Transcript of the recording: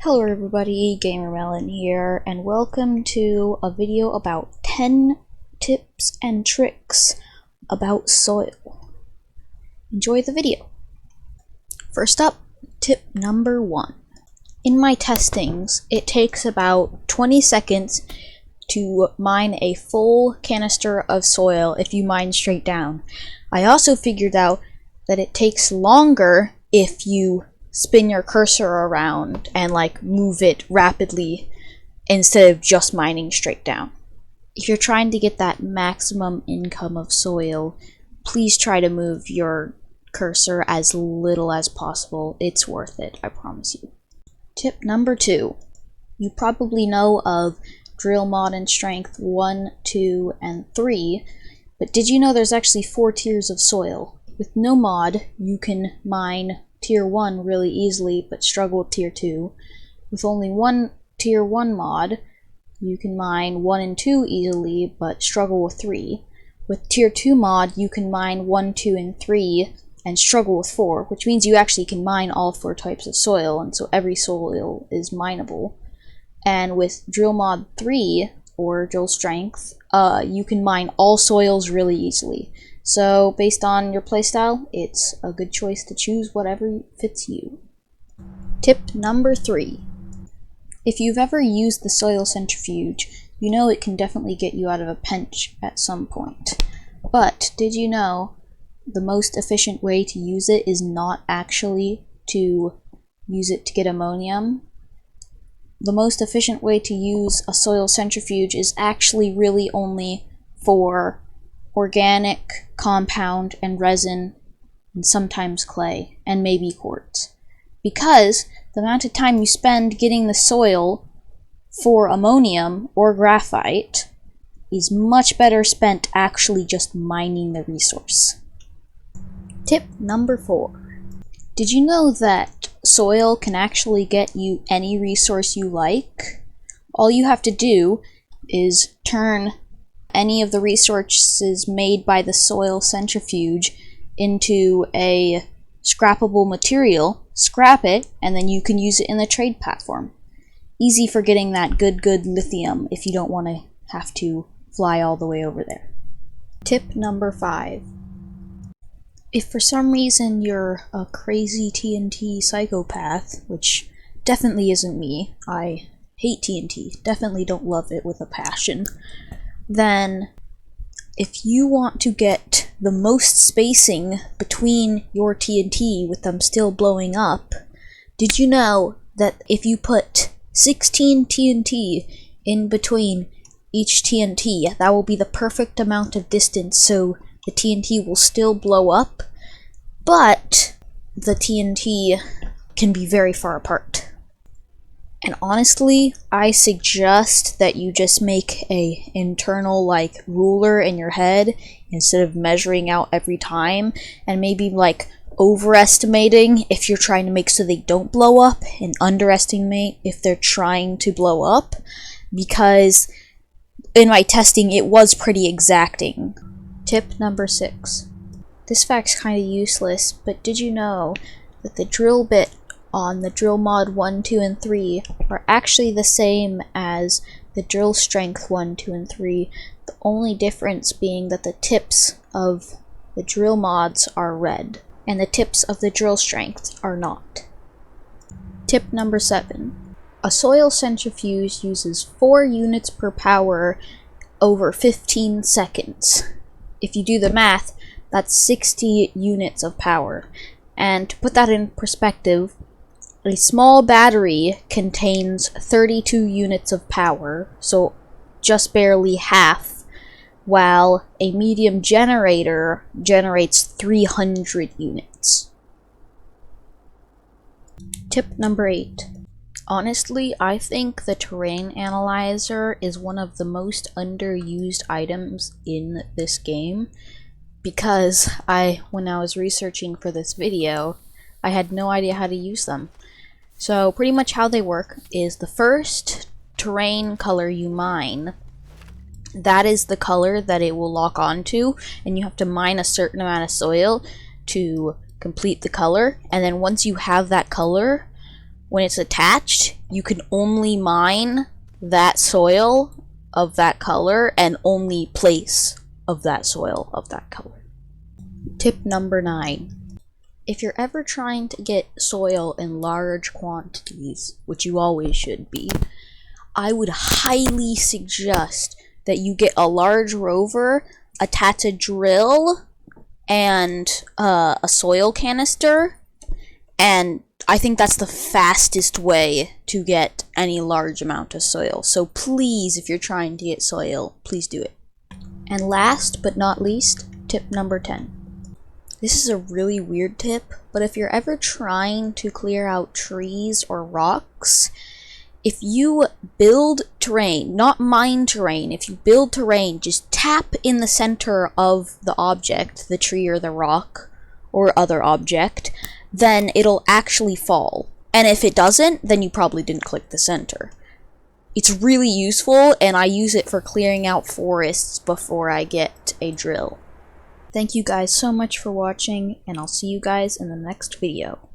Hello everybody, GamerMelon here, and welcome to a video about 10 tips and tricks about soil. Enjoy the video. First up, tip number 1. In my testings, it takes about 20 seconds to mine a full canister of soil if you mine straight down. I also figured out that it takes longer if you spin your cursor around and move it rapidly instead of just mining straight down. If you're trying to get that maximum income of soil, please try to move your cursor as little as possible. It's worth it, I promise you. Tip number 2. You probably know of Drill Mod and Strength 1, 2, and 3, but did you know there's actually 4 tiers of soil? With no mod, you can mine Tier 1 really easily, but struggle with Tier 2. With only one Tier 1 mod, you can mine 1 and 2 easily, but struggle with 3. With Tier 2 mod, you can mine 1, 2, and 3, and struggle with 4, which means you actually can mine all 4 types of soil, and so every soil is mineable. And with Drill Mod 3, or Drill Strength, you can mine all soils really easily. So, based on your playstyle, it's a good choice to choose whatever fits you. Tip number 3. If you've ever used the soil centrifuge, you know it can definitely get you out of a pinch at some point. But, did you know the most efficient way to use it is not actually to use it to get ammonium? The most efficient way to use a soil centrifuge is actually really only for organic, compound, and resin, and sometimes clay, and maybe quartz. Because the amount of time you spend getting the soil for ammonium or graphite is much better spent actually just mining the resource. Tip number 4. Did you know that soil can actually get you any resource you like? All you have to do is turn any of the resources made by the soil centrifuge into a scrappable material, scrap it, and then you can use it in the trade platform. Easy for getting that good lithium if you don't want to have to fly all the way over there. Tip number 5. If for some reason you're a crazy TNT psychopath, which definitely isn't me, I hate TNT, definitely don't love it with a passion, then if you want to get the most spacing between your TNT with them still blowing up, did you know that if you put 16 TNT in between each TNT, that will be the perfect amount of distance so the TNT will still blow up, but the TNT can be very far apart. And honestly, I suggest that you just make a internal ruler in your head instead of measuring out every time, and maybe overestimating if you're trying to make so they don't blow up and underestimate if they're trying to blow up, because in my testing it was pretty exacting. Tip number 6. This fact's kind of useless, but did you know that the drill bit on the Drill Mod 1, 2, and 3 are actually the same as the Drill Strength 1, 2, and 3, the only difference being that the tips of the drill mods are red, and the tips of the Drill Strength are not. Tip number 7. A soil centrifuge uses 4 units per power over 15 seconds. If you do the math, that's 60 units of power. And to put that in perspective, a small battery contains 32 units of power, so just barely half, while a medium generator generates 300 units. Tip number 8. Honestly, I think the terrain analyzer is one of the most underused items in this game, because when I was researching for this video, I had no idea how to use them. So pretty much how they work is the first terrain color you mine, that is the color that it will lock onto, and you have to mine a certain amount of soil to complete the color. And then once you have that color, when it's attached, you can only mine that soil of that color and only place of that soil of that color. Tip number 9. If you're ever trying to get soil in large quantities, which you always should be, I would highly suggest that you get a large rover, attach a drill, and a soil canister, and I think that's the fastest way to get any large amount of soil. So please, if you're trying to get soil, please do it. And last but not least, tip number 10. This is a really weird tip, but if you're ever trying to clear out trees or rocks, if you build terrain, not mine terrain, if you build terrain, just tap in the center of the object, the tree or the rock or other object, then it'll actually fall. And if it doesn't, then you probably didn't click the center. It's really useful, and I use it for clearing out forests before I get a drill. Thank you guys so much for watching, and I'll see you guys in the next video.